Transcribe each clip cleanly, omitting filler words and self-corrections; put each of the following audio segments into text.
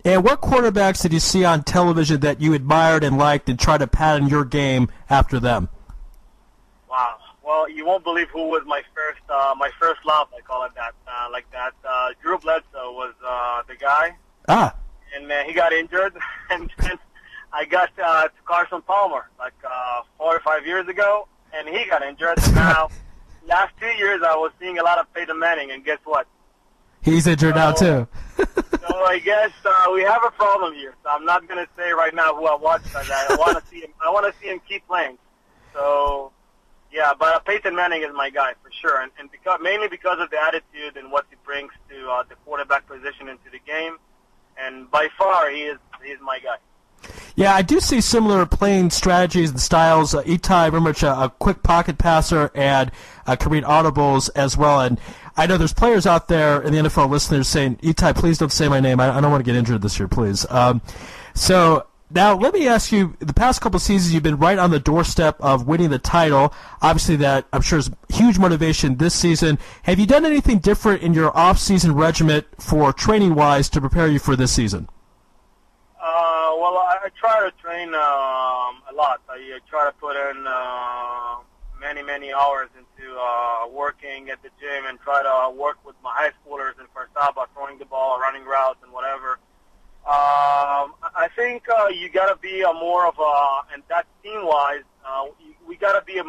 And what quarterbacks did you see on television that you admired and liked and tried to pattern your game after them? Wow. Well, you won't believe who was my first love. I call it that. Drew Bledsoe was the guy. Ah. And he got injured, and then I got to Carson Palmer like 4 or 5 years ago, and he got injured. And now, last 2 years, I was seeing a lot of Peyton Manning, and guess what? He's injured now too. So I guess we have a problem here. So I'm not going to say right now who I watch, because I want to see him. I want to see him keep playing. So yeah, but Peyton Manning is my guy for sure, and mainly because of the attitude and what he brings to the quarterback position into the game. And by far, he is my guy. Yeah, I do see similar playing strategies and styles. Itay, very much a quick pocket passer and can read audibles as well. And I know there's players out there in the NFL listeners saying, Itay, please don't say my name. I don't want to get injured this year, please. So now let me ask you, the past couple of seasons you've been right on the doorstep of winning the title. Obviously that, I'm sure, is huge motivation this season. Have you done anything different in your off-season regimen for training-wise to prepare you for this season? Well, I try to train a lot. I try to put in many hours into working at the gym and try to work with my high schoolers in Farsaba, throwing the ball, running routes, and whatever. I think you got to be more of and that team-wise, we got to be a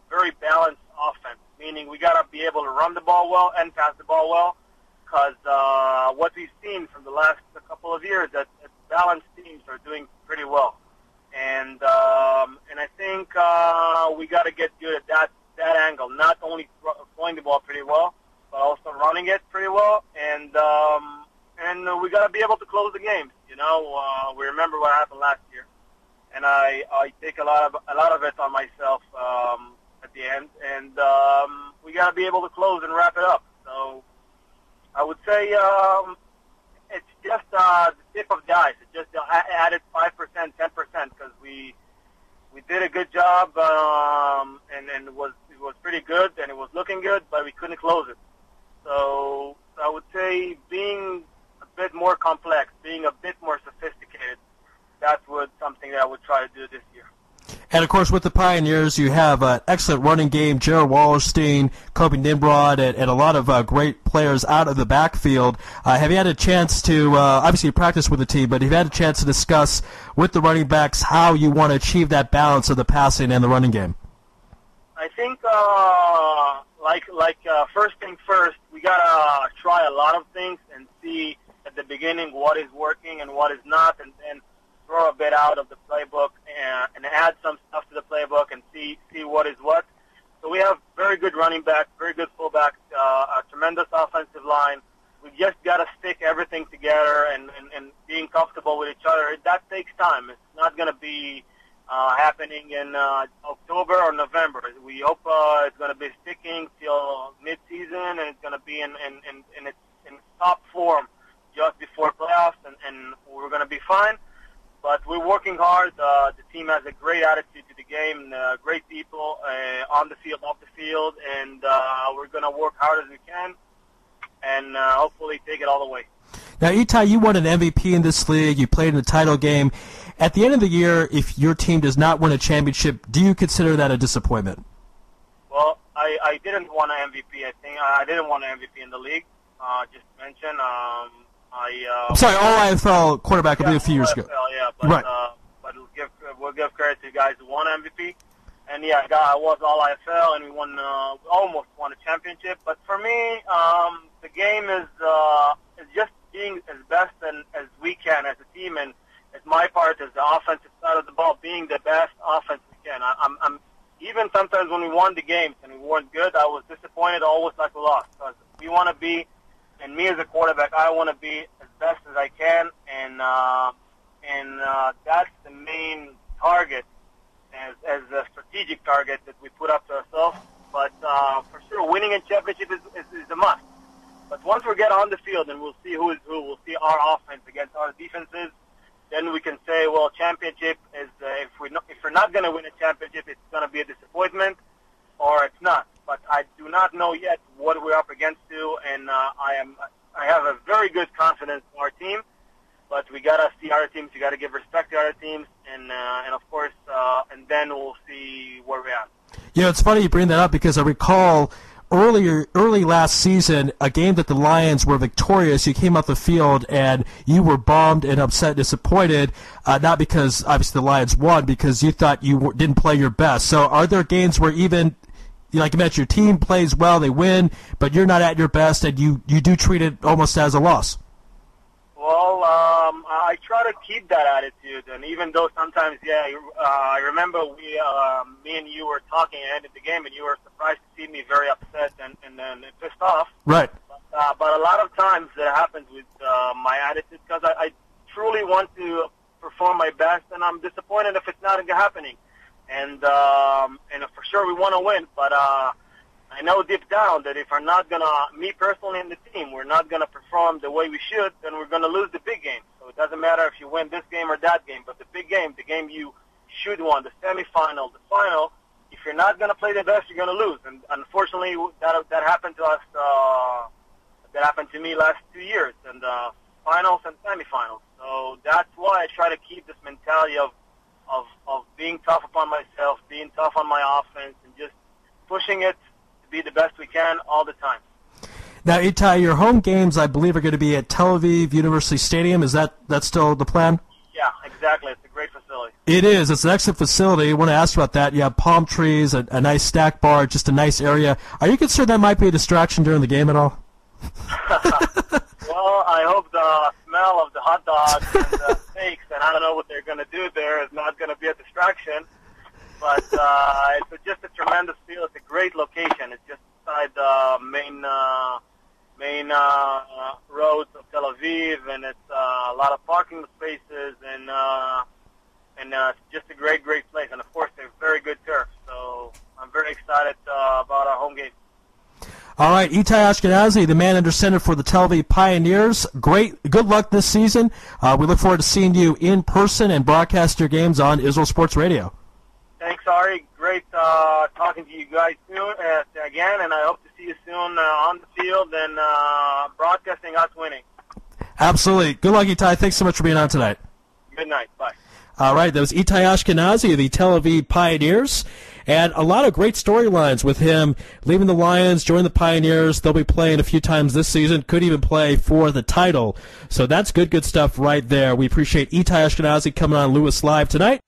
very balanced offense, meaning we got to be able to run the ball well and pass the ball well, because what we've seen from the last couple of years, that balanced teams are doing pretty well. And I think we got to get good at that angle, not only throwing the ball pretty well, but also running it pretty well, and we got to be able to close the games. We remember what happened last year, and I take a lot of it on myself at the end, and we got to be able to close and wrap it up. So I would say it's just the tip of the ice. It just added 5%, 10%, because we did a good job, and it was pretty good, and it was looking good, but we couldn't close it. So I would say being a bit more complex, being a bit more sophisticated, that's something that I would try to do this year. And, of course, with the Pioneers, you have an excellent running game, Jared Wallerstein, Kobe Nimrod, and a lot of great players out of the backfield. Have you had a chance to, obviously you practice with the team, but have you had a chance to discuss with the running backs how you want to achieve that balance of the passing and the running game? I think, first thing first, we got to try a lot of things and see at the beginning what is working and what is not, and then throw a bit out of the playbook and add some stuff to the playbook and see what is what. So we have very good running back, very good fullback, a tremendous offensive line. We just got to stick everything together and being comfortable with each other. That takes time. It's not going to be happening in October or November. We hope it's going to be sticking till mid-season, and it's going to be in its top form just before playoffs, and we're going to be fine. But we're working hard. The team has a great attitude to the game, great people on the field, off the field, and we're going to work hard as we can and hopefully take it all the way. Now, Itay, you won an MVP in this league. You played in the title game. At the end of the year, if your team does not win a championship, do you consider that a disappointment? Well, I didn't win an MVP. I think I didn't win an MVP in the league. Just to mention, I'm sorry, All-IFL quarterback, I believe, a few years ago. Yeah, but, right. But we'll give credit to the guys who won MVP. And yeah, I was All-IFL, and we almost won a championship. But for me, the game is just being as best as we can as a team, and as my part as the offensive side of the ball, being the best offense we can. I'm even sometimes when we won the games and we weren't good, I was disappointed, almost like we lost, because we want to be. And me as a quarterback, I want to be as best as I can, and that's the main target, as a strategic target that we put up to ourselves. But for sure, winning a championship is a must. But once we get on the field and we'll see who is who, we'll see our offense against our defenses, then we can say, well, championship is if we're not going to win a championship, it's going to be a disappointment, or it's not. But I do not know yet what we're up against to, and I have a very good confidence in our team. But but we gotta see other teams. We gotta give respect to other teams, and of course, and then we'll see where we're at. Yeah, it's funny you bring that up because I recall early last season, a game that the Lions were victorious. You came off the field and you were bummed and upset, disappointed, not because obviously the Lions won, because you thought you didn't play your best. So are there games where even, like you mentioned, your team plays well, they win, but you're not at your best and you do treat it almost as a loss? Well, I try to keep that attitude, and even though sometimes, I remember me and you were talking at the end of the game, and you were surprised to see me very upset and pissed off. Right. But a lot of times that happens with my attitude because I truly want to perform my best, and I'm disappointed if it's not happening. And for sure we want to win, but I know deep down that if we're not going to, me personally and the team, we're not going to perform the way we should, then we're going to lose the big game. So it doesn't matter if you win this game or that game, but the big game, the game you should win, the semifinal, the final, if you're not going to play the best, you're going to lose. And unfortunately, that happened to us, that happened to me last 2 years, and finals and semifinals. So that's why I try to keep this mentality of being tough upon myself, being tough on my offense, and just pushing it to be the best we can all the time. Now, Itay, your home games, I believe, are going to be at Tel-Aviv University Stadium. Is that still the plan? Yeah, exactly. It's a great facility. It is. It's an excellent facility. I want to ask you about that. You have palm trees, a nice snack bar, just a nice area. Are you concerned that might be a distraction during the game at all? Well, I hope the smell of the hot dogs and the steaks, and I don't know what they're going to do there, is not going to be a distraction. But it's just a tremendous feel. It's a great location. It's just beside the main roads of Tel Aviv, and it's a lot of parking spaces, and it's just a great place. And of course, they're very good turf. So I'm very excited about our home game. All right, Itay Ashkenazi, the man under center for the Tel Aviv Pioneers. Good luck this season. We look forward to seeing you in person and broadcast your games on Israel Sports Radio. Thanks, Ari. Great talking to you guys soon again, and I hope to see you soon on the field and broadcasting us winning. Absolutely. Good luck, Itay. Thanks so much for being on tonight. Good night. Bye. All right, that was Itay Ashkenazi of the Tel Aviv Pioneers. And a lot of great storylines with him leaving the Lions, joining the Pioneers. They'll be playing a few times this season, could even play for the title. So that's good stuff right there. We appreciate Itay Ashkenazi coming on Lewis Live tonight.